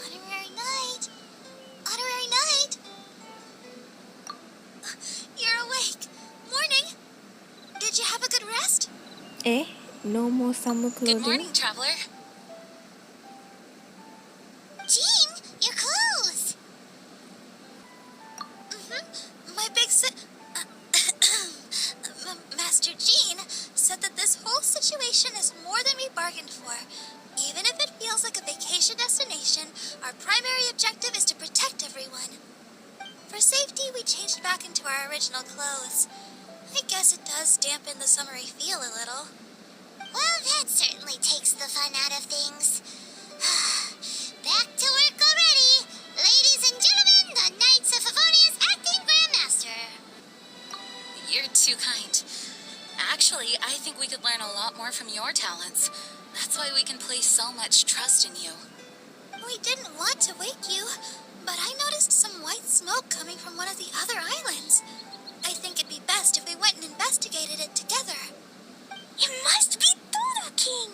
Honorary night. Honorary night. You're awake. Morning. Did you have a good rest? No more summer clothing. Good morning, traveler. Jean, your clothes. My big Master Jean said that this whole situation is more than we bargained for. Even if it feels like a vacation destination, our primary objective is to protect everyone. For safety, we changed back into our original clothes. I guess it does dampen the summery feel a little. Well, that certainly takes the fun out of things. Back to work already! Ladies and gentlemen, the Knights of Favonius Acting Grandmaster! You're too kind. Actually, I think we could learn a lot more from your talents. That's why we can place so much trust in you. We didn't want to wake you, but I noticed some white smoke coming from one of the other islands. I think it'd be best if we went and investigated it together. It must be Dodo King!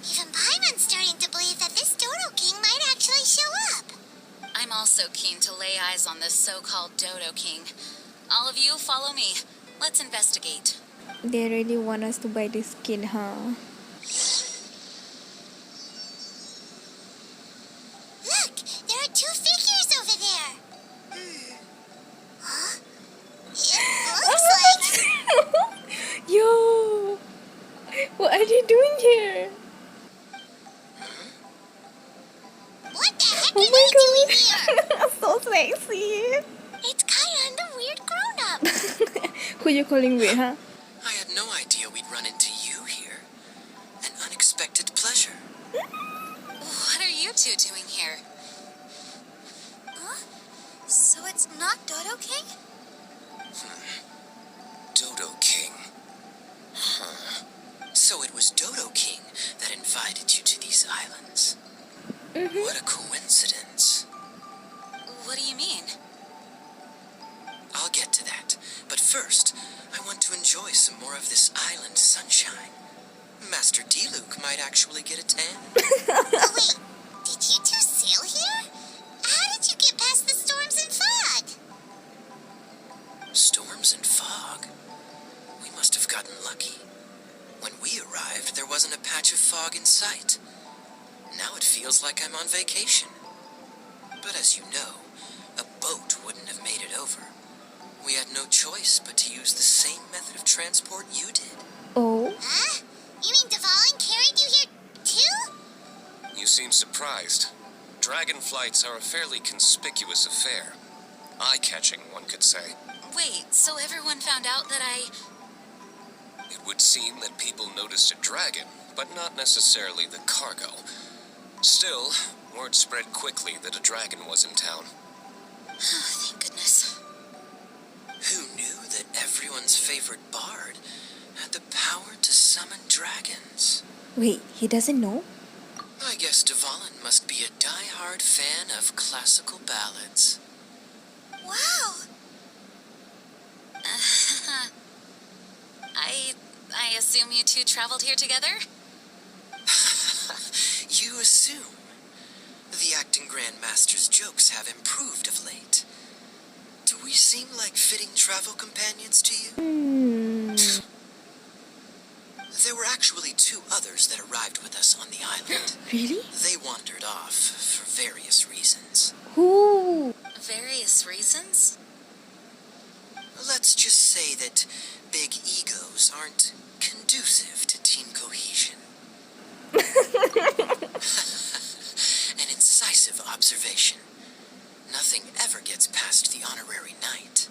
Even Paimon's starting to believe that this Dodo King might actually show up. I'm also keen to lay eyes on this so-called Dodo King. All of you, follow me. Let's investigate. They really want us to buy this skin, huh? Look, there are two figures over there. Huh? It looks like... Yo! What are you doing here? What the heck Oh are my they doing here? god! So sexy! It's Kaya and the weird grown-up. Who you calling weird, huh? I had no idea we'd run into you here. An unexpected pleasure. What are you two doing here? Huh? So it's not Dodo King? Dodo King. Huh. So it was Dodo King that invited you to these islands. What a coincidence. What do you mean? I'll get to that. But first, I want to enjoy some more of this island sunshine. Master D-Luke might actually get a tan. Oh wait, did you two sail here? How did you get past the storms and fog? Storms and fog. We must have gotten lucky. When we arrived, there wasn't a patch of fog in sight. Now it feels like I'm on vacation. But as you know, a boat wouldn't have made it over. We had no choice but to use the same method of transport you did. Oh? Huh? You mean Dvalin carried you here too? You seem surprised. Dragon flights are a fairly conspicuous affair. Eye-catching, one could say. Wait, so everyone found out that It would seem that people noticed a dragon, but not necessarily the cargo. Still, word spread quickly that a dragon was in town. Thank goodness. Who knew that everyone's favorite bard had the power to summon dragons? Wait, he doesn't know? I guess Dvalin must be a die-hard fan of classical ballads. Wow. I assume you two traveled here together? You assume. The acting grandmaster's jokes have improved of late. Do we seem like fitting travel companions to you? There were actually two others that arrived with us on the island. Really? They wandered off for various reasons. Who? Various reasons? Let's just say that big egos aren't conducive to team cohesion. An incisive observation. Nothing ever gets past the honorary knight.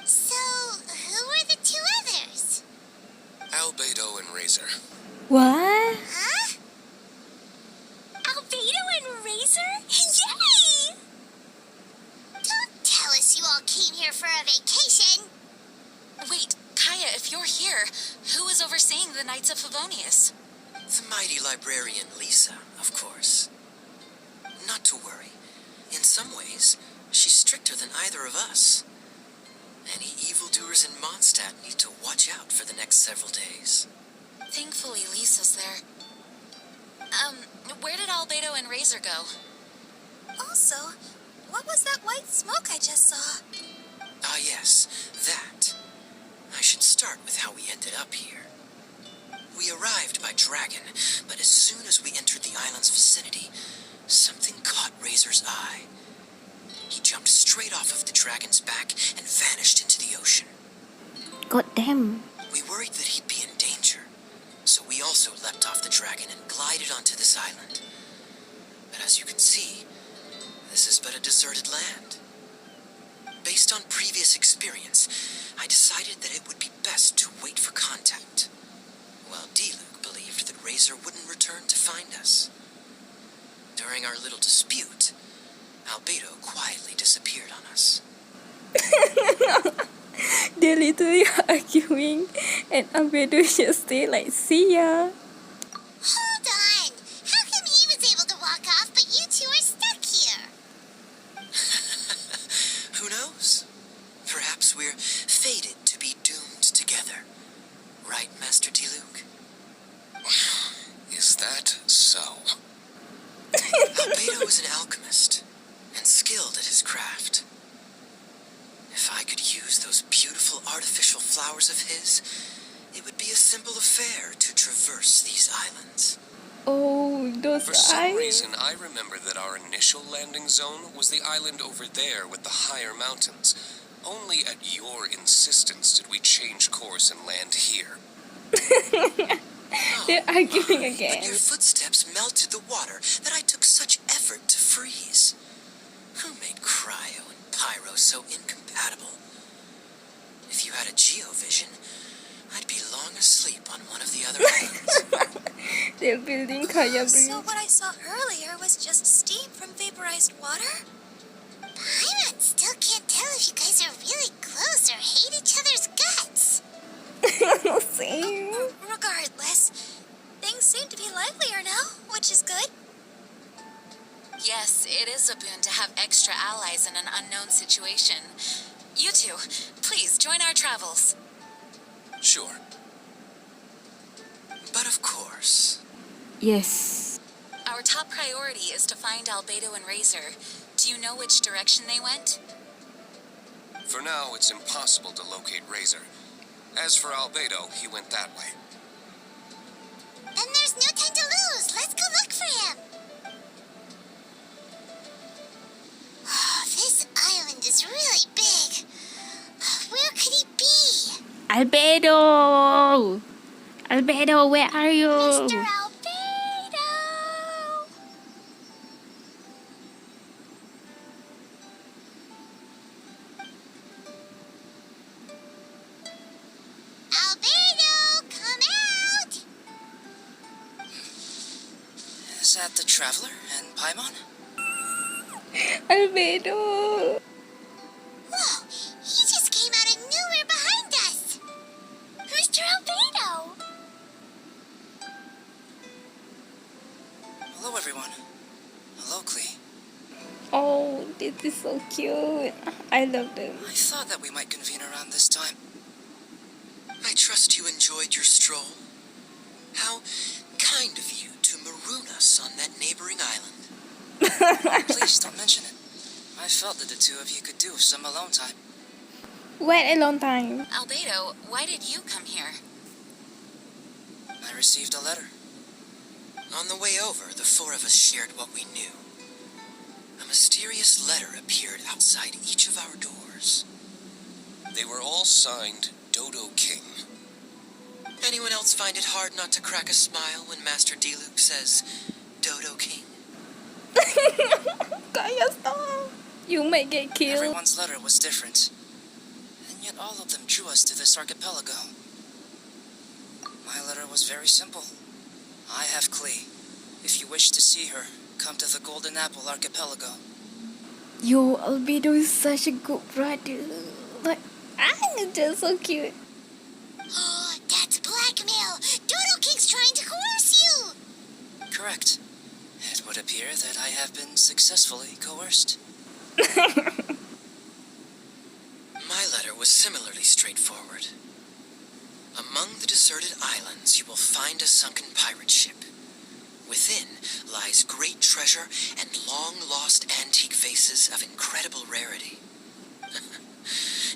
So, who were the two others? Albedo and Razor. What? Huh? Albedo and Razor? Yay! Don't tell us you all came here for a vacation. Wait, Kaya, if you're here, who is overseeing the Knights of Favonius? The mighty librarian Lisa, of course. Not to worry. In some ways, she's stricter than either of us. Any evildoers in Mondstadt need to watch out for the next several days. Thankfully, Lisa's there. Where did Albedo and Razor go? Also, what was that white smoke I just saw? Ah, yes, that. I should start with how we ended up here. We arrived by dragon, but as soon as we entered the island's vicinity, something caught Razor's eye. He jumped straight off of the dragon's back and vanished into the ocean. God damn. We worried that he'd be in danger, so we also leapt off the dragon and glided onto this island. But as you can see, this is but a deserted land. Based on previous experience, I decided that it would be best to wait for contact, while D-Luke believed that Razor wouldn't return to find us. During our little dispute, Albedo quietly disappeared on us. They're literally arguing, and Albedo just stay like, see ya. Hold on! How come he was able to walk off, but you two are stuck here? Who knows? Perhaps we're fated to be doomed together. Right, Master D-Luke? Is that so? Albedo is an alchemist, and skilled at his craft. If I could use those beautiful artificial flowers of his, it would be a simple affair to traverse these islands. Oh, those For some eyes. reason, I remember that our initial landing zone was the island over there with the higher mountains. Only at your insistence did we change course and land here. They're arguing But again. your footsteps melted the water that I took such effort to freeze. Who made cryo and pyro so incompatible? If you had a geovision, I'd be long asleep on one of the other islands. They're building Kaya So Bridge. what I saw earlier was just steam from vaporized water? Paimon still can't tell if you guys are really close or hate each other's guts. Same. Regardless, things seem to be livelier now, which is good. Yes, it is a boon to have extra allies in an unknown situation. You two, please join our travels. Sure. But of course, Yes. Our top priority is to find Albedo and Razor. Do you know which direction they went? For now, it's impossible to locate Razor. As for Albedo, he went that way. Then there's no time to lose. Let's go look for him. This island is really big. Where could he be? Albedo! Albedo, where are you? Mr. Albedo! Albedo, come out! is that the Traveler and Paimon? Albedo! Whoa, he just came out of nowhere behind us! Mr. Albedo! Hello, everyone. Hello, Klee. Oh, this is so cute. I love them. I thought that we might convene around this time. I trust you enjoyed your stroll. How kind of you to maroon us on that neighboring island. Please don't mention it. I felt that the two of you could do with some alone time. Wait a long time. Albedo, why did you come here? I received a letter. On the way over, the four of us shared what we knew. A mysterious letter appeared outside each of our doors. They were all signed Dodo King. Anyone else find it hard not to crack a smile when Master D-Luke says, Dodo King? Kaya, stop. You might get killed. Everyone's letter was different, and yet all of them drew us to this archipelago. My letter was very simple. I have Klee. If you wish to see her, come to the Golden Apple Archipelago. Yo, Albedo is such a good brother. Like, it's just so cute. Oh, that's blackmail! Dodo King's trying to coerce you! Correct. It would appear that I have been successfully coerced. My letter was similarly straightforward. Among the deserted islands, you will find a sunken pirate ship. Within lies great treasure and long-lost antique vases of incredible rarity.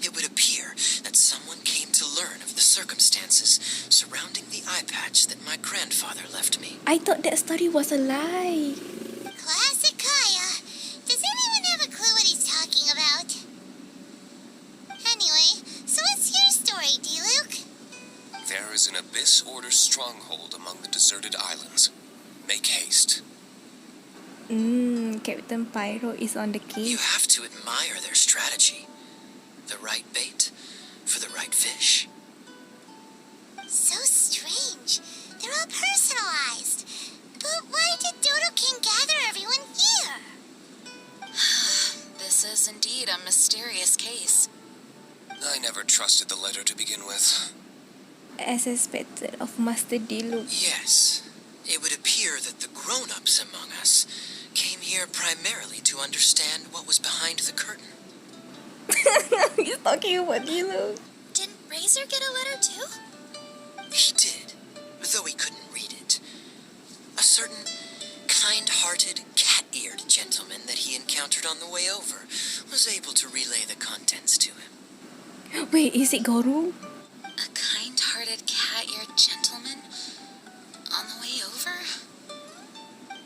It would appear that someone came to learn of the circumstances surrounding the eye patch that my grandfather left me. I thought that story was a lie. Classic Kaya. Does anyone have a clue what he's talking about? Anyway, so what's your story, D-Luke? There is an Abyss Order stronghold among the deserted islands. Make haste. Captain Pyro is on the You case. have to admire their strategy. The right bait for the right fish. So strange. They're all personalized. But why did Dodo King gather everyone here? This is indeed a mysterious case. I never trusted the letter to begin with. As expected of Master D-Luke. Yes, it would appear that the grown-ups among us came here primarily to understand what was behind the curtain. He's talking about D-Luke. Didn't Razor get a letter too? He did, though he couldn't read it. A certain kind-hearted, cat-eared gentleman that he encountered on the way over was able to relay the contents to him. Wait, is it Goru? A kind-hearted cat-eared gentleman on the way over?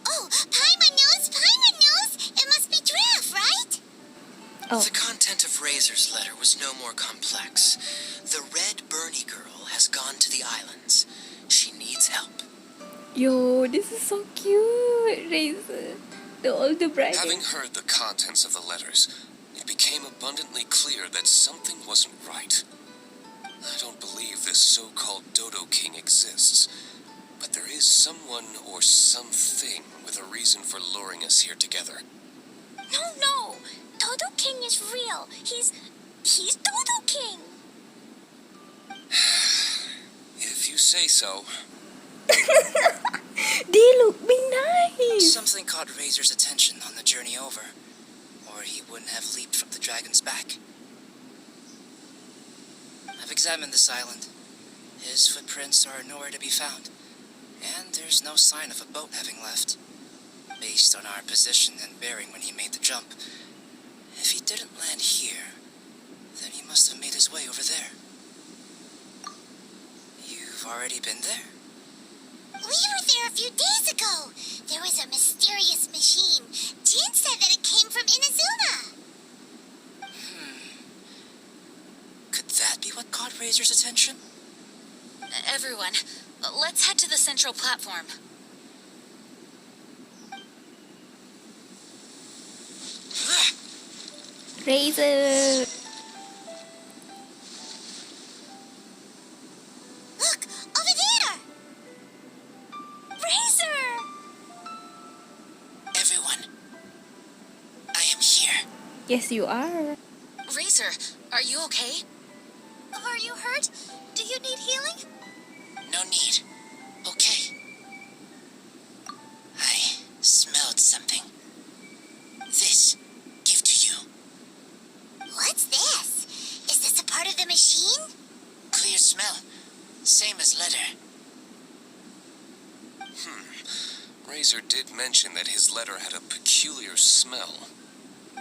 Oh, Paimon knows! It must be Giraffe, right? Oh, The content of Razor's letter was no more complex. The Red Bernie girl has gone to the islands. She needs help. yo, this is so cute. Razor, the older brother. Having heard the contents of the letters, it became abundantly clear that something wasn't right. I don't believe this so-called Dodo King exists, but there is someone or something with a reason for luring us here together. No. Dodo King is real. He's Dodo King. If you say so. D-Luke, be nice. Something caught Razor's attention on the journey over, or he wouldn't have leaped from the dragon's back. I've examined this island. His footprints are nowhere to be found, and there's no sign of a boat having left. Based on our position and bearing when he made the jump, if he didn't land here, then he must have made his way over there. You've already been there? We were there a few days ago. There was a mysterious machine. Jin said that it came from Inazuma. Could that be what caught Razor's attention? Everyone, let's head to the central platform. Razor. Look, over there. Razor! Everyone, I am here. Yes, you are. Razor, are you okay? Are you hurt? Do you need healing? No need. Okay. I smelled something. This, give to you. What's this? Is this a part of the machine? Clear smell. Same as letter. Razor did mention that his letter had a peculiar smell.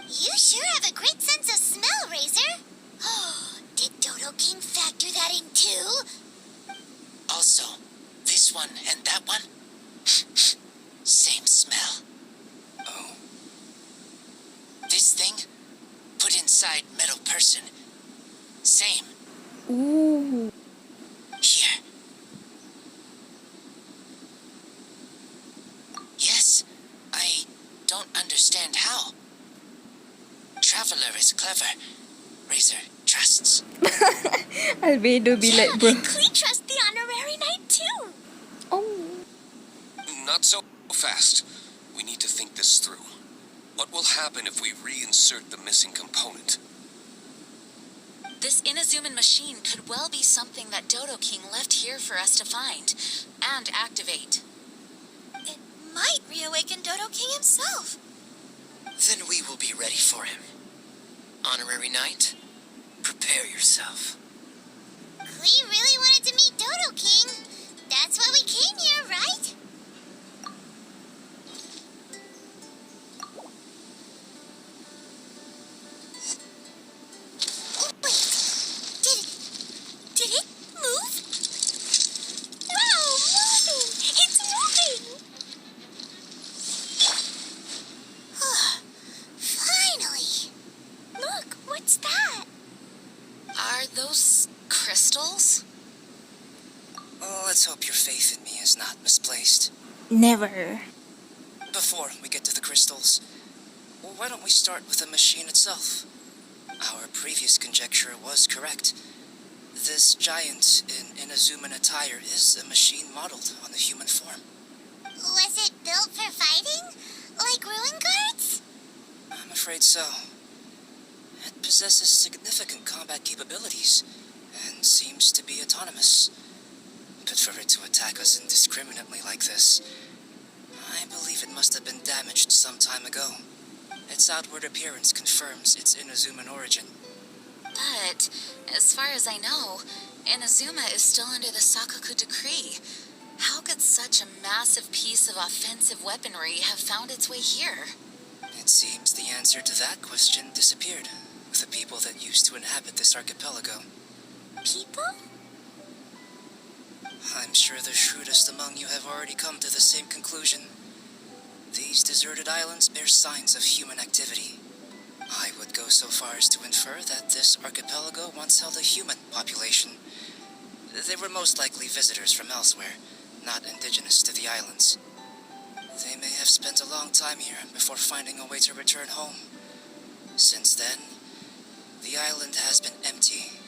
You sure have a great sense of smell, Razor. Oh, did Dodo King factor that in too? Also, this one and that one, same smell. Oh, This thing, put inside metal person, same. Ooh. Here. Yes, I don't understand how. Traveler is clever. Razor trusts. Albedo be like, bro. Klee trusts the honorary knight too. Oh. not so fast. We need to think this through. What will happen if we reinsert the missing component? This Inazuman machine could well be something that Dodo King left here for us to find and activate. It might reawaken Dodo King himself. Then we will be ready for him. Honorary Knight, prepare yourself. Klee really wanted to meet Dodo King. That's why we came here, right? irony is not misplaced. Never. Before we get to the crystals, why don't we start with the machine itself? Our previous conjecture was correct. This giant in Inazuman attire is a machine modeled on the human form. Was it built for fighting? Like ruin guards? I'm afraid so. It possesses significant combat capabilities and seems to be autonomous. But for it to attack us indiscriminately like this, I believe it must have been damaged some time ago. Its outward appearance confirms its Inazuman origin. But, as far as I know, Inazuma is still under the Sakaku decree. How could such a massive piece of offensive weaponry have found its way here? It seems the answer to that question disappeared with the people that used to inhabit this archipelago. People? I'm sure the shrewdest among you have already come to the same conclusion. These deserted islands bear signs of human activity. I would go so far as to infer that this archipelago once held a human population. They were most likely visitors from elsewhere, not indigenous to the islands. They may have spent a long time here before finding a way to return home. Since then, the island has been empty,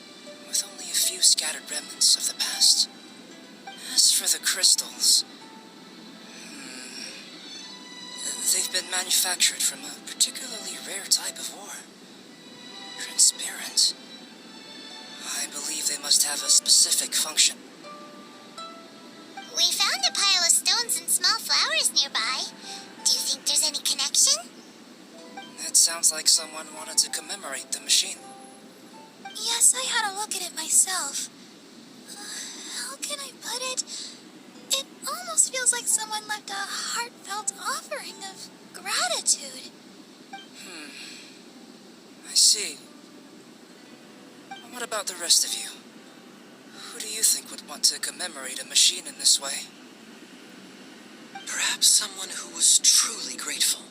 with only a few scattered remnants of the past. As for the crystals, they've been manufactured from a particularly rare type of ore. Transparent. I believe they must have a specific function. We found a pile of stones and small flowers nearby. Do you think there's any connection? It sounds like someone wanted to commemorate the machine. Yes, I had a look at it myself. How can I put it? It almost feels like someone left a heartfelt offering of gratitude. I see. What about the rest of you? Who do you think would want to commemorate a machine in this way? Perhaps someone who was truly grateful.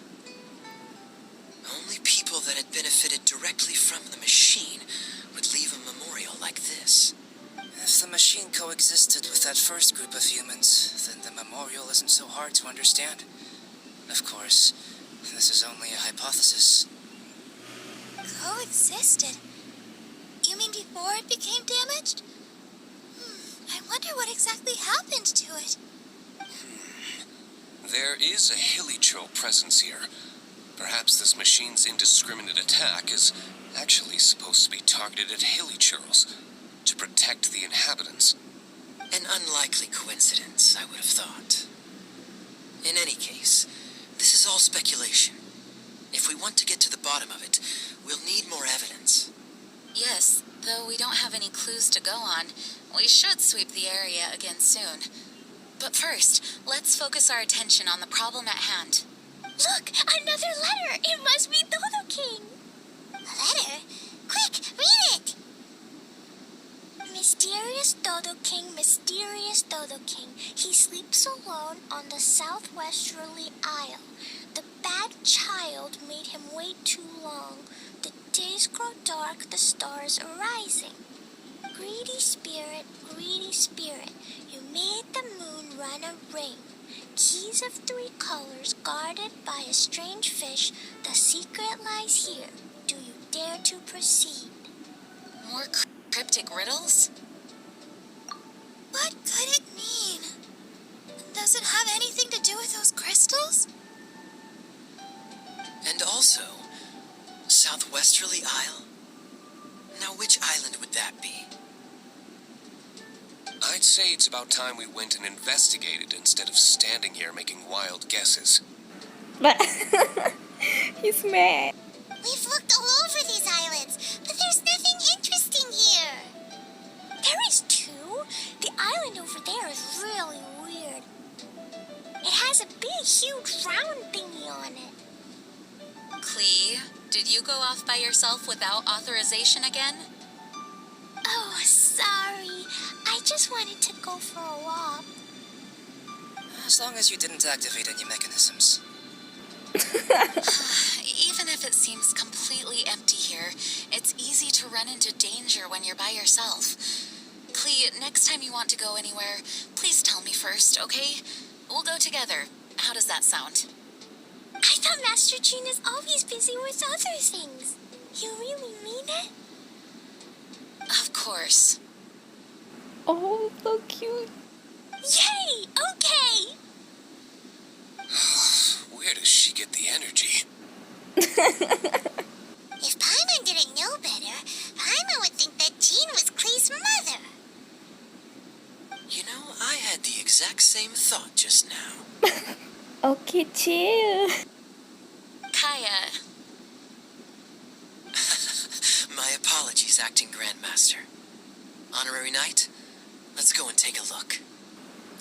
Only people that had benefited directly from the machine would leave a memorial like this. If the machine coexisted with that first group of humans, then the memorial isn't so hard to understand. Of course, this is only a hypothesis. Coexisted? You mean before it became damaged? I wonder what exactly happened to it. There is a Hilichurl presence here. Perhaps this machine's indiscriminate attack is actually supposed to be targeted at Hilichurls to protect the inhabitants. An unlikely coincidence, I would have thought. In any case, this is all speculation. If we want to get to the bottom of it, we'll need more evidence. Yes, though we don't have any clues to go on, we should sweep the area again soon. But first, let's focus our attention on the problem at hand. Look, another letter! It must be Dodo King! A letter? Quick, read it! Mysterious Dodo King, mysterious Dodo King. He sleeps alone on the southwesterly isle. The bad child made him wait too long. The days grow dark, the stars are rising. Greedy spirit, you made the moon run a ring. Keys of 3 colors guarded by a strange fish. The secret lies here. Do you dare to proceed? More cryptic riddles? What could it mean? Does it have anything to do with those crystals? And also, Southwesterly Isle? Now, which island would that be? I'd say it's about time we went and investigated instead of standing here making wild guesses. But he's mad. We've looked all over these islands, but there's nothing interesting here. There is too. The island over there is really weird. It has a big, huge round thingy on it. Klee, did you go off by yourself without authorization again? Oh, sorry. I just wanted to go for a walk. As long as you didn't activate any mechanisms. Even if it seems completely empty here, it's easy to run into danger when you're by yourself. Klee, next time you want to go anywhere, please tell me first, okay? We'll go together. How does that sound? I thought Master Jean is always busy with other things. You really mean it? Of course. Oh, so cute. Yay! Okay! Where does she get the energy? If Paimon didn't know better, Paimon would think that Jean was Klee's mother. You know, I had the exact same thought just now. Okay, chill. Kaya, My apologies, Acting Grandmaster. Honorary Knight, let's go and take a look.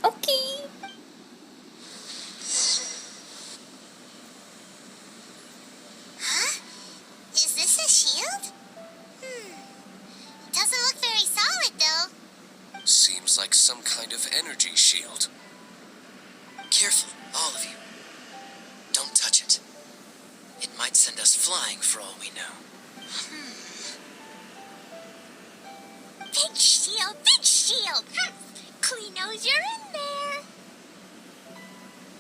Okay. Huh? Is this a shield? Doesn't look very solid, though. Seems like some kind of energy shield. Careful, all of you. Don't touch it. It might send us flying for all we know. Big shield, big shield! Klee knows you're in there.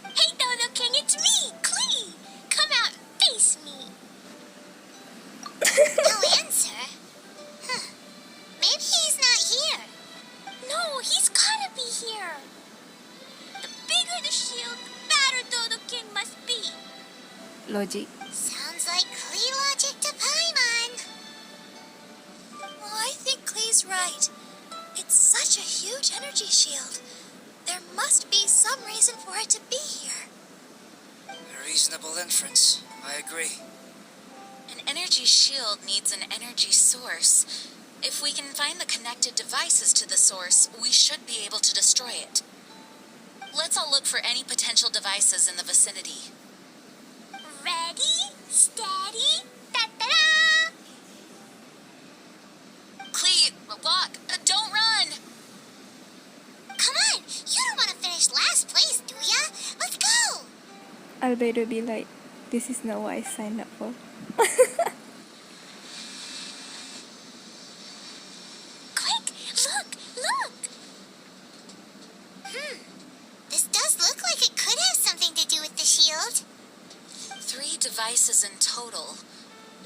Hey, Dodo King, it's me, Klee. Come out and face me. No answer? Huh. Maybe he's not here. No, he's gotta be here. The bigger the shield, the badder Dodo King must be. Logic. Sounds like Klee logic to Paimon. Well, I think Klee's right. It's such a huge energy shield. There must be some reason for it to be here. A reasonable inference. I agree. an energy shield needs an energy source. If we can find the connected devices to the source, we should be able to destroy it. Let's all look for any potential devices in the vicinity. Ready, steady, da-da-da! Klee, walk! Don't run! Come on, you don't want to finish last place, do ya? Let's go! Albedo be like, this is not what I signed up for. Quick, look! This does look like it could have something to do with the shield. 3 devices in total.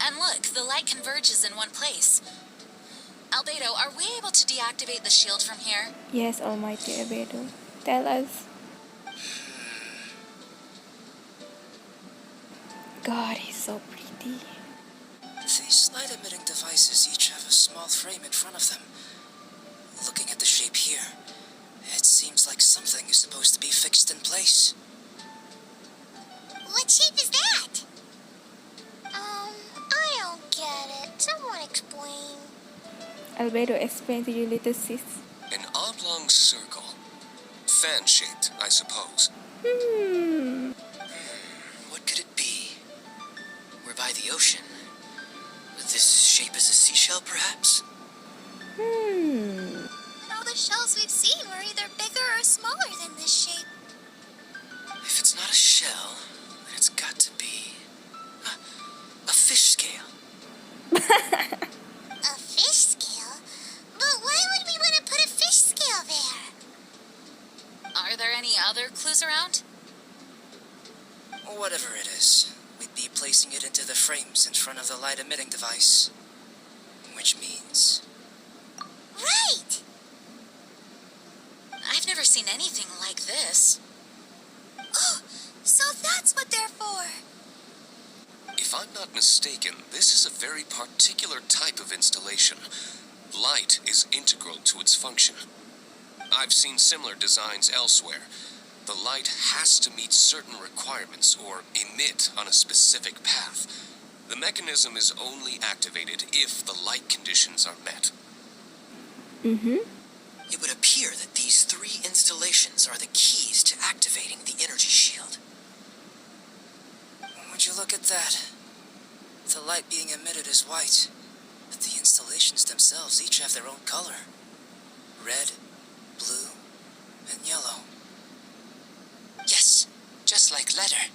And look, the light converges in one place. Albedo, are we able to deactivate the shield from here? Yes, Almighty Albedo. Tell us. God, he's so pretty. These light-emitting devices each have a small frame in front of them. Looking at the shape here, it seems like something is supposed to be fixed in place. What shape is that? I don't get it. Someone explain. Albedo, explain to your little sis. An oblong circle. Fan-shaped, I suppose. What could it be? We're by the ocean. This shape is a seashell, perhaps? All the shells we've seen were either bigger or smaller than this shape. If it's not a shell, then it's got to be a fish scale. A fish scale? But why would we want to put a fish scale there? Are there any other clues around? Whatever it is, we'd be placing it into the frames in front of the light-emitting device. Which means... Right! I've never seen anything like this. Oh, so that's what they're for. If I'm not mistaken, this is a very particular type of installation. Light is integral to its function. I've seen similar designs elsewhere. The light has to meet certain requirements or emit on a specific path. The mechanism is only activated if the light conditions are met. It would appear that these 3 installations are the keys to activating the energy shield. Would you look at that? The light being emitted is white, but the installations themselves each have their own color. Red, blue, and yellow. Yes, just like letter.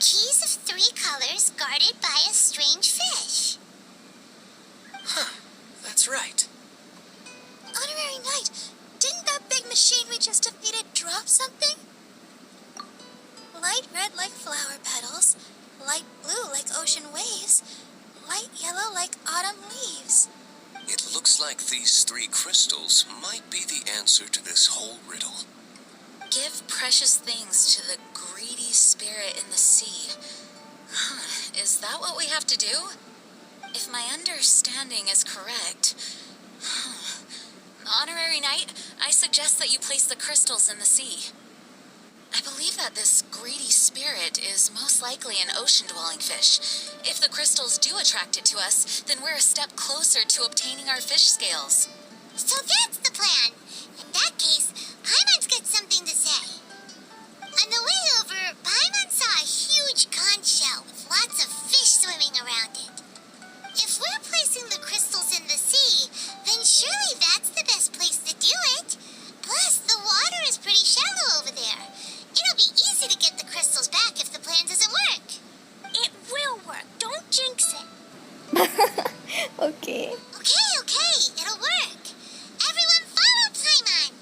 Keys of 3 colors guarded by a strange fish. Huh, that's right. Knight, didn't that big machine we just defeated drop something? Light red like flower petals, light blue like ocean waves, light yellow like autumn leaves. It looks like these 3 crystals might be the answer to this whole riddle. Give precious things to the greedy spirit in the sea. Huh, is that what we have to do? If my understanding is correct... Honorary Knight, I suggest that you place the crystals in the sea. I believe that this greedy spirit is most likely an ocean-dwelling fish. If the crystals do attract it to us, then we're a step closer to obtaining our fish scales. So that's the plan. In that case, Paimon's got something to say. On the way over, Paimon saw a huge conch shell with lots of fish swimming around it. If we're placing the crystals in the sea, then surely that's the best place to do it. Plus, the water is pretty shallow over there. It'll be easy to get the crystals back if the plan doesn't work. It will work. Don't jinx it. Okay. Okay. It'll work. Everyone follow Paimon.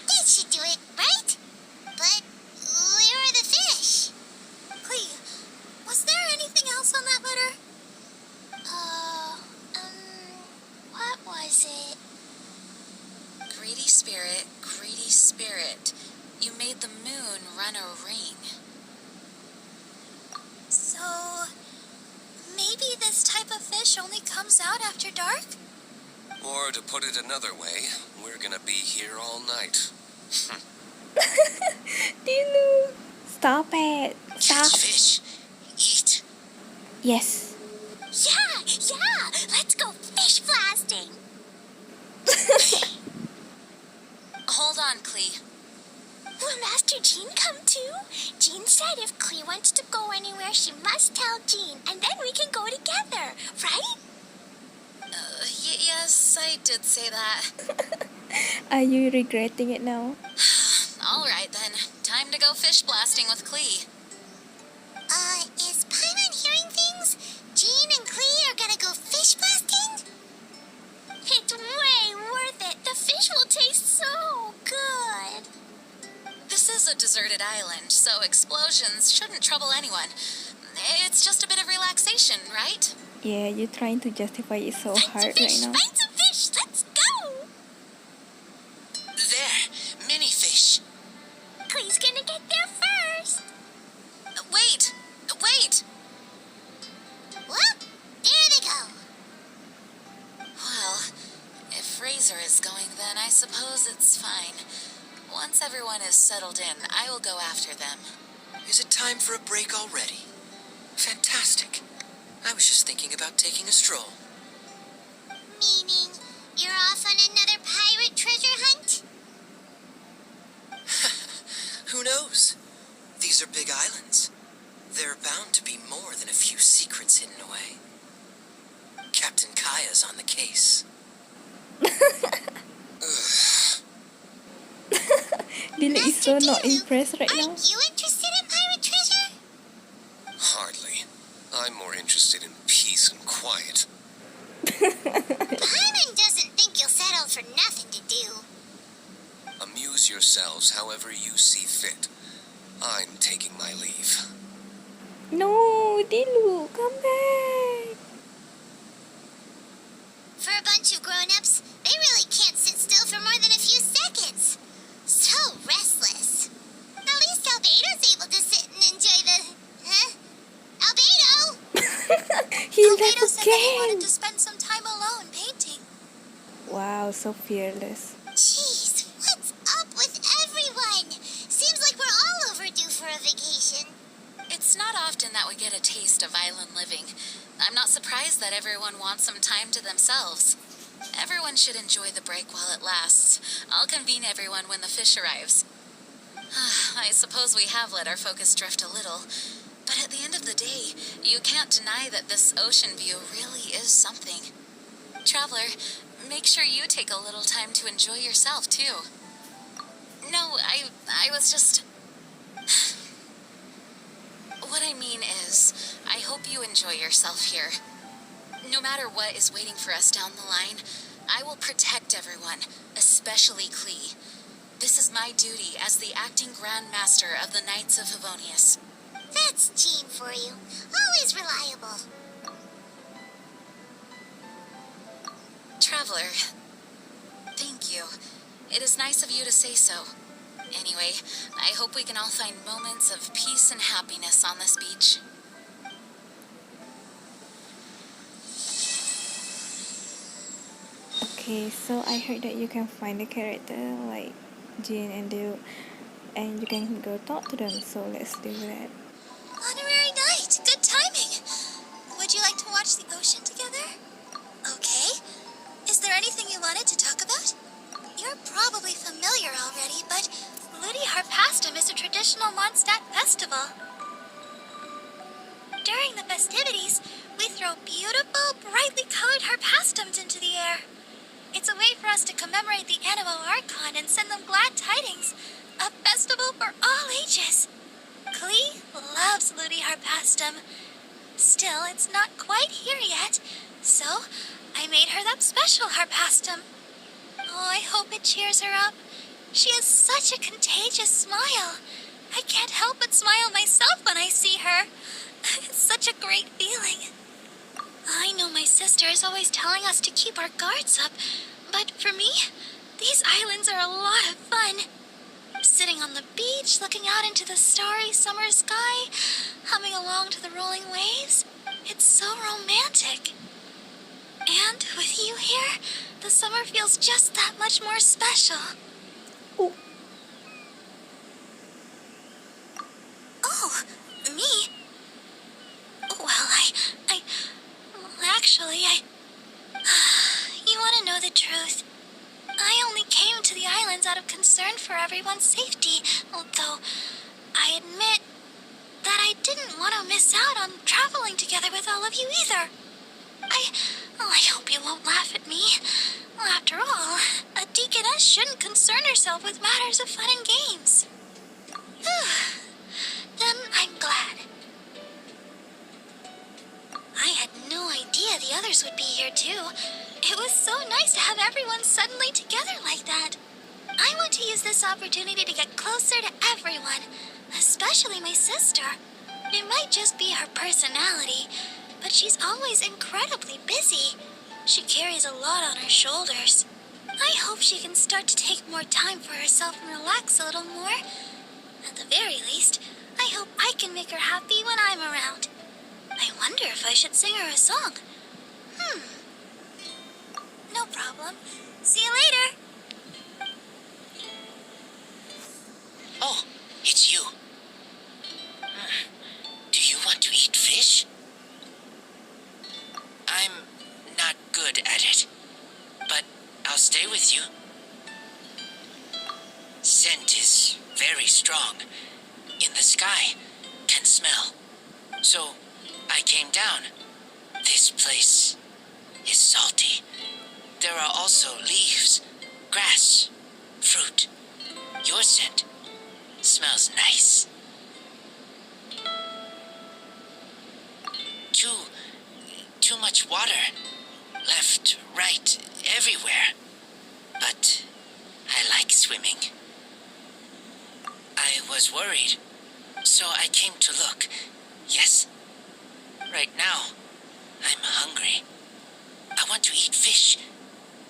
That should do it, right? But where are the fish? Klee, was there anything else on that letter? What was it? Greedy spirit, you made the moon run a ring. So, maybe this type of fish only comes out after dark? Or to put it another way, we're gonna be here all night. Dilu. Stop it. Stop. Catch fish. Eat. Yes. Yeah, let's go fish blasting. Hold on, Klee. Will Master Jean come too? Jean said if Klee wants to go anywhere, she must tell Jean, and then we can go together, right? Yes, I did say that. Are you regretting it now? All right, then. Time to go fish blasting with Klee. Is Paimon hearing things? Jean and Klee are gonna go fish blasting? It's way worth it. The fish will taste so good. This is a deserted island, so explosions shouldn't trouble anyone. It's just a bit of relaxation, right? Yeah, you're trying to justify it so hard right now. Find some fish. Let's go. There. Many fish. Klee's gonna get there first. Wait! Whoop! There they go. Well, if Razor is going, then I suppose it's fine. Once everyone is settled in, I will go after them. Is it time for a break already? Fantastic. I was just thinking about taking a stroll. Meaning, you're off on another pirate treasure hunt? Who knows? These are big islands. There are bound to be more than a few secrets hidden away. Captain Kaya's on the case. Dilu is so not impressed right now. Aren't you interested in pirate treasure? Hardly. I'm more interested in peace and quiet. Paimon doesn't think you'll settle for nothing to do. Amuse yourselves however you see fit. I'm taking my leave. No, Dilu, come back. For a bunch of grown-ups, they really can't sit still for more than a few seconds. So restless. At least Albedo's able to sit and enjoy the... Huh? Albedo! He Albedo left said that he again. wanted to spend some time alone painting. Wow, so fearless. Jeez, what's up with everyone? Seems like we're all overdue for a vacation. It's not often that we get a taste of island living. I'm not surprised that everyone wants some time to themselves. Everyone should enjoy the break while it lasts. I'll convene everyone when the fish arrives. I suppose we have let our focus drift a little, but at the end of the day, you can't deny that this ocean view really is something. Traveler, make sure you take a little time to enjoy yourself, too. No, I was just... What I mean is, I hope you enjoy yourself here. No matter what is waiting for us down the line, I will protect everyone, especially Klee. This is my duty as the acting Grand Master of the Knights of Favonius. That's Jean for you. Always reliable. Traveler, thank you. It is nice of you to say so. Anyway, I hope we can all find moments of peace and happiness on this beach. Okay, so I heard that you can find the character like Jean and Duke, and you can go talk to them, so let's do that. Honorary night. Good timing. Would you like to watch the ocean together? Okay. Is there anything you wanted to talk about? You're probably familiar already, but Ludi Harpastum is a traditional Mondstadt festival. During the festivities, we throw beautiful, brightly colored harpastums into the air. It's a way for us to commemorate the Animo Archon and send them glad tidings. A festival for all ages. Klee loves Ludi Harpastum. Still, it's not quite here yet, so I made her that special Harpastum. Oh, I hope it cheers her up. She has such a contagious smile. I can't help but smile myself when I see her. It's such a great feeling. I know my sister is always telling us to keep our guards up, but for me, these islands are a lot of fun. Sitting on the beach, looking out into the starry summer sky, humming along to the rolling waves, it's so romantic. And with you here, the summer feels just that much more special. Oh. Oh, me? Well, actually, you want to know the truth? I only came to the islands out of concern for everyone's safety, although I admit that I didn't want to miss out on traveling together with all of you either. I hope you won't laugh at me. After all, a deaconess shouldn't concern herself with matters of fun and games. Then I'm glad. I had no idea the others would be here too. It was so nice to have everyone suddenly together like that. I want to use this opportunity to get closer to everyone, especially my sister. It might just be her personality, but she's always incredibly busy. She carries a lot on her shoulders. I hope she can start to take more time for herself and relax a little more. At the very least, I hope I can make her happy when I'm around. I wonder if I should sing her a song. No problem. See you later. Oh, it's you. Do you want to eat fish? I'm not good at it, but I'll stay with you. Scent is very strong. In the sky, can smell. So I came down. This place is salty. There are also leaves, grass, fruit. Your scent smells nice. Too much water. Left, right, everywhere. But I like swimming. I was worried, so I came to look. Yes. Right now, I'm hungry. I want to eat fish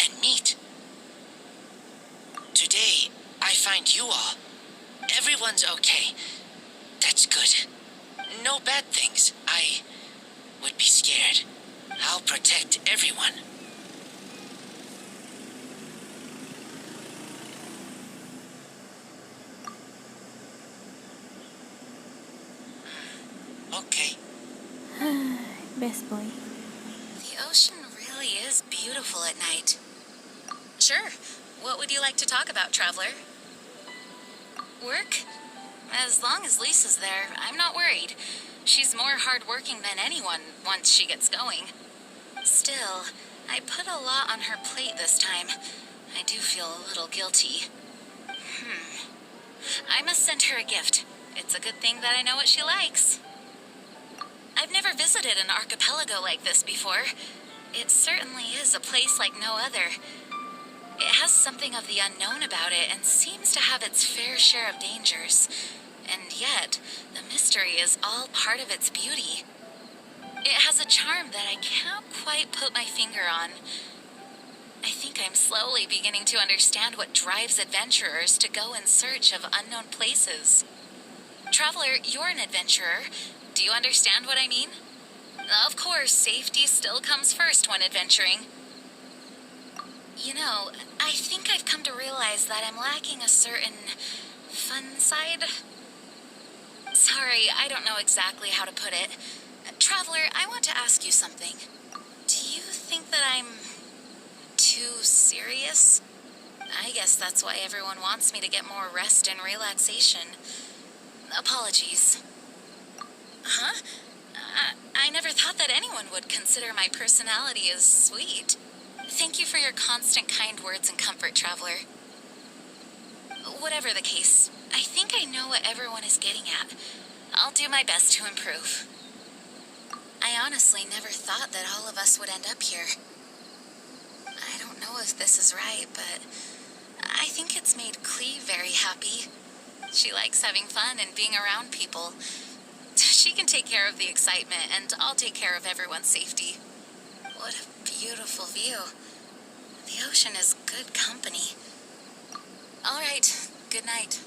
and meat. Today, I find you all. Everyone's okay. That's good. No bad things. I would be scared. I'll protect everyone. Okay. Best boy. The ocean really is beautiful at night. Sure. What would you like to talk about, Traveler? Work? As long as Lisa's there, I'm not worried. She's more hardworking than anyone once she gets going. Still, I put a lot on her plate this time. I do feel a little guilty. I must send her a gift. It's a good thing that I know what she likes. I've never visited an archipelago like this before. It certainly is a place like no other. It has something of the unknown about it and seems to have its fair share of dangers. And yet, the mystery is all part of its beauty. It has a charm that I can't quite put my finger on. I think I'm slowly beginning to understand what drives adventurers to go in search of unknown places. Traveler, you're an adventurer. Do you understand what I mean? Of course, safety still comes first when adventuring. You know, I think I've come to realize that I'm lacking a certain fun side. Sorry, I don't know exactly how to put it. Traveler, I want to ask you something. Do you think that I'm too serious? I guess that's why everyone wants me to get more rest and relaxation. Apologies. Huh? I never thought that anyone would consider my personality as sweet. Thank you for your constant kind words and comfort, Traveler. Whatever the case, I think I know what everyone is getting at. I'll do my best to improve. I honestly never thought that all of us would end up here. I don't know if this is right, but I think it's made Klee very happy. She likes having fun and being around people. She can take care of the excitement, and I'll take care of everyone's safety. What a beautiful view. The ocean is good company. All right, good night.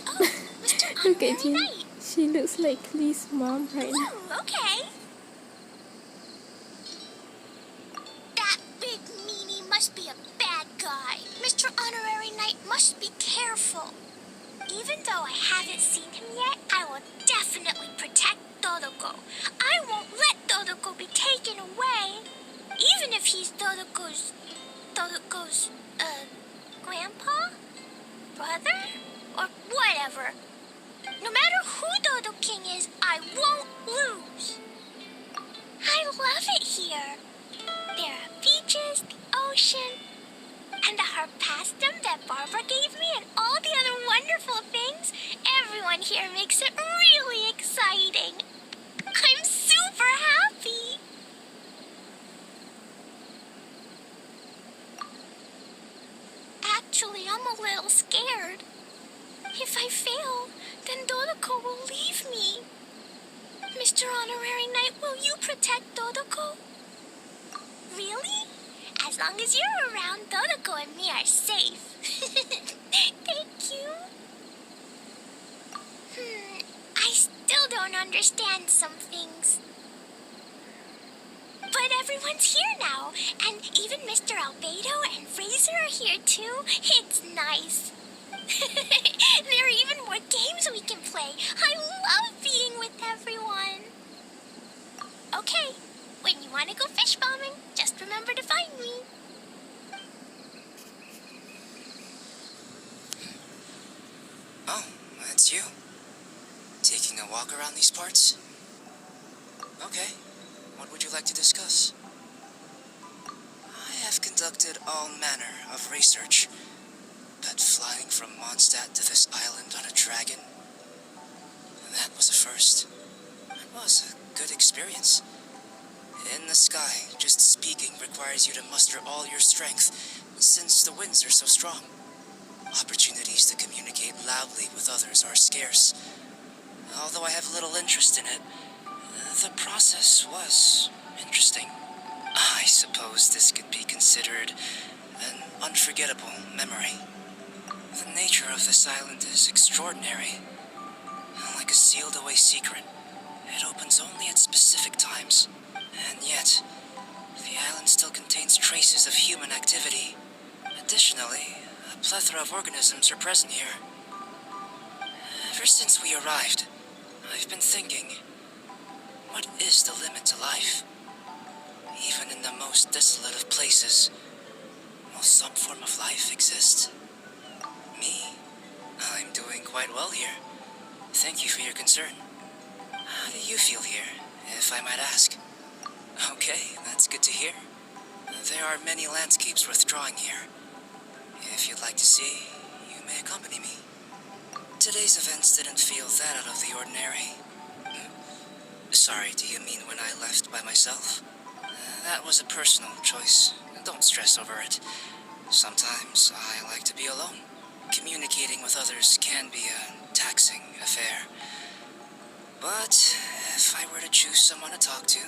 Oh, Mr. Look at Honorary Jean. Knight. She looks like Klee's mom right now. Ooh, okay. That big meanie must be a bad guy. Mr. Honorary Knight must be careful. Even though I haven't seen him yet, I will definitely protect Dodoko. I won't let Dodoko be taken away. Even if he's Dodoko's grandpa? Brother? Or whatever. No matter who Dodo King is, I won't lose. I love it here. There are beaches, the ocean, and the harpastum that Barbara gave me, and all the other wonderful things. Everyone here makes it really exciting. I'm super happy. Actually, I'm a little scared. If I fail, then Dodoko will leave me. Mr. Honorary Knight, will you protect Dodoko? Really? As long as you're around, Dodoko and me are safe. Thank you. I still don't understand some things. But everyone's here now, and even Mr. Albedo and Fraser are here too. It's nice. There are even more games we can play. I love being with everyone. Okay, when you want to go fish bombing, just remember to find me. Oh, that's you. Taking a walk around these parts? Okay, what would you like to discuss? I have conducted all manner of research, but flying from Mondstadt to this island on a dragon, that was a first. It was a good experience. In the sky, just speaking requires you to muster all your strength, since the winds are so strong. Opportunities to communicate loudly with others are scarce. Although I have little interest in it, the process was interesting. I suppose this could be considered an unforgettable memory. The nature of this island is extraordinary. Like a sealed-away secret, it opens only at specific times. And yet, the island still contains traces of human activity. Additionally, a plethora of organisms are present here. Ever since we arrived, I've been thinking, what is the limit to life? Even in the most desolate of places, will some form of life exist? Me? I'm doing quite well here. Thank you for your concern. How do you feel here, if I might ask? Okay, that's good to hear. There are many landscapes worth drawing here. If you'd like to see, you may accompany me. Today's events didn't feel that out of the ordinary. Sorry, do you mean when I left by myself? That was a personal choice. Don't stress over it. Sometimes I like to be alone. Communicating with others can be a taxing affair. But if I were to choose someone to talk to,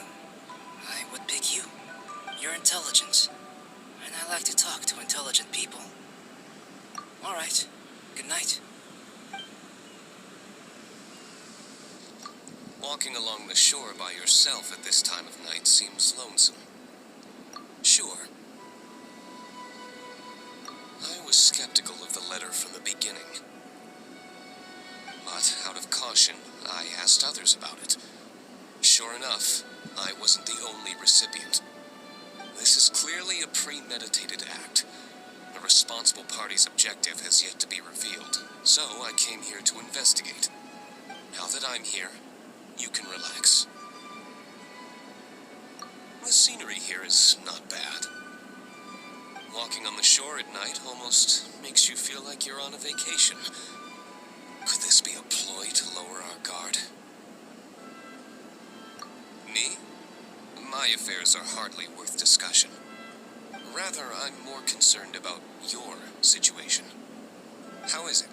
I would pick you. You're intelligent, and I like to talk to intelligent people. All right, good night. Walking along the shore by yourself at this time of night seems lonesome. Sure. I was skeptical of the letter from the beginning. But out of caution, I asked others about it. Sure enough, I wasn't the only recipient. This is clearly a premeditated act. The responsible party's objective has yet to be revealed, so I came here to investigate. Now that I'm here, you can relax. The scenery here is not bad. Walking on the shore at night almost makes you feel like you're on a vacation. Could this be a ploy to lower our guard? Me? My affairs are hardly worth discussion. Rather, I'm more concerned about your situation. How is it?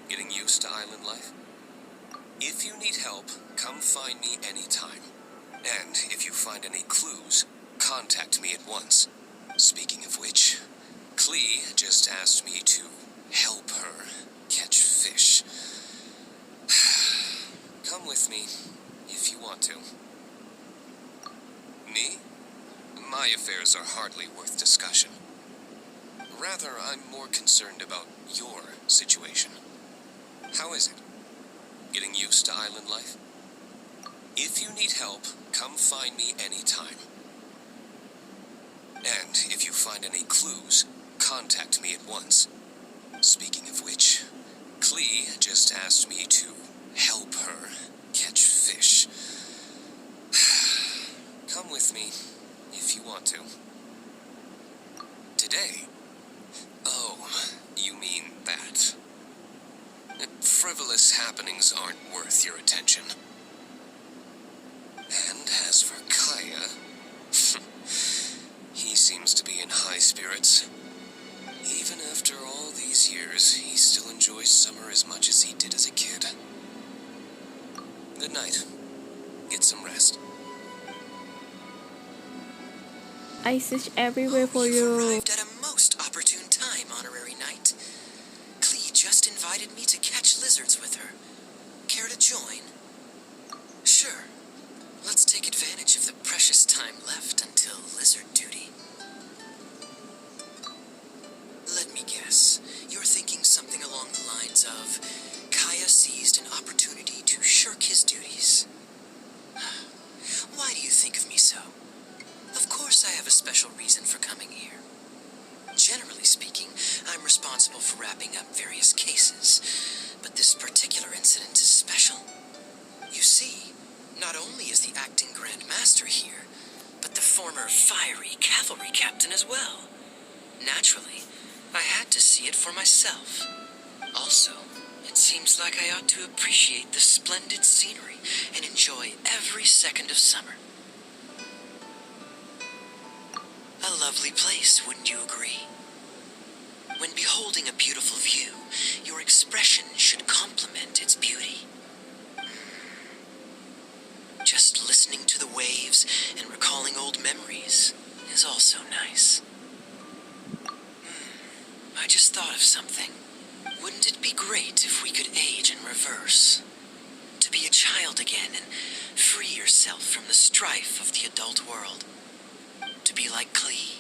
Getting used to island life? If you need help, come find me anytime. And if you find any clues, contact me at once. Speaking of which, Klee just asked me to help her catch fish. Come with me, if you want to. Me? My affairs are hardly worth discussion. Rather, I'm more concerned about your situation. How is it? Getting used to island life? If you need help, come find me anytime. And if you find any clues, contact me at once. Speaking of which, Klee just asked me to help her catch fish. Come with me, if you want to. Today? Oh, you mean that. Frivolous happenings aren't worth your attention. And as for Kaya, he seems to be in high spirits. Even after all these years, he still enjoys summer as much as he did as a kid. Good night. Get some rest. I search everywhere for You've you. arrived at a most opportune time, Honorary Knight. Klee just invited me to catch lizards with her. Care to join? Sure. Let's take advantage of the precious time left until lizard duty. Let me guess. You're thinking something along the lines of Kaya seized an opportunity to shirk his duties. Why do you think of me so? Of course I have a special reason for coming here. Generally speaking, I'm responsible for wrapping up various cases, but this particular incident is special. You see, not only is the acting Grand Master here, but the former fiery cavalry captain as well. Naturally, I had to see it for myself. Also, it seems like I ought to appreciate the splendid scenery and enjoy every second of summer. A lovely place, wouldn't you agree? When beholding a beautiful view, your expression should complement its beauty. Just listening to the waves and recalling old memories is also nice. I just thought of something. Wouldn't it be great if we could age in reverse? To be a child again and free yourself from the strife of the adult world. To be like Klee,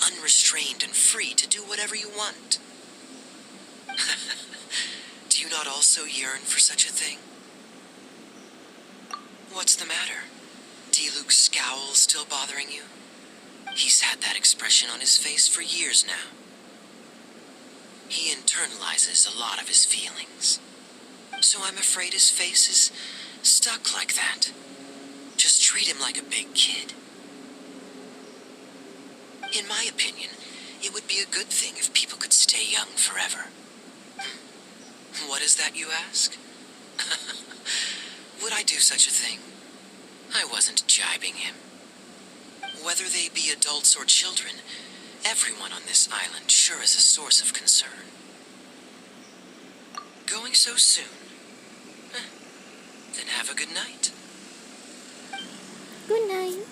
unrestrained and free to do whatever you want. Do you not also yearn for such a thing? What's the matter? D-Luke's scowl still bothering you? He's had that expression on his face for years now. He internalizes a lot of his feelings. So I'm afraid his face is stuck like that. Just treat him like a big kid. In my opinion, It would be a good thing if people could stay young forever. What is that, you ask? Would I do such a thing? I wasn't jibing him. Whether they be adults or children, everyone on this island sure is a source of concern. Going so soon? Then have a good night. Good night.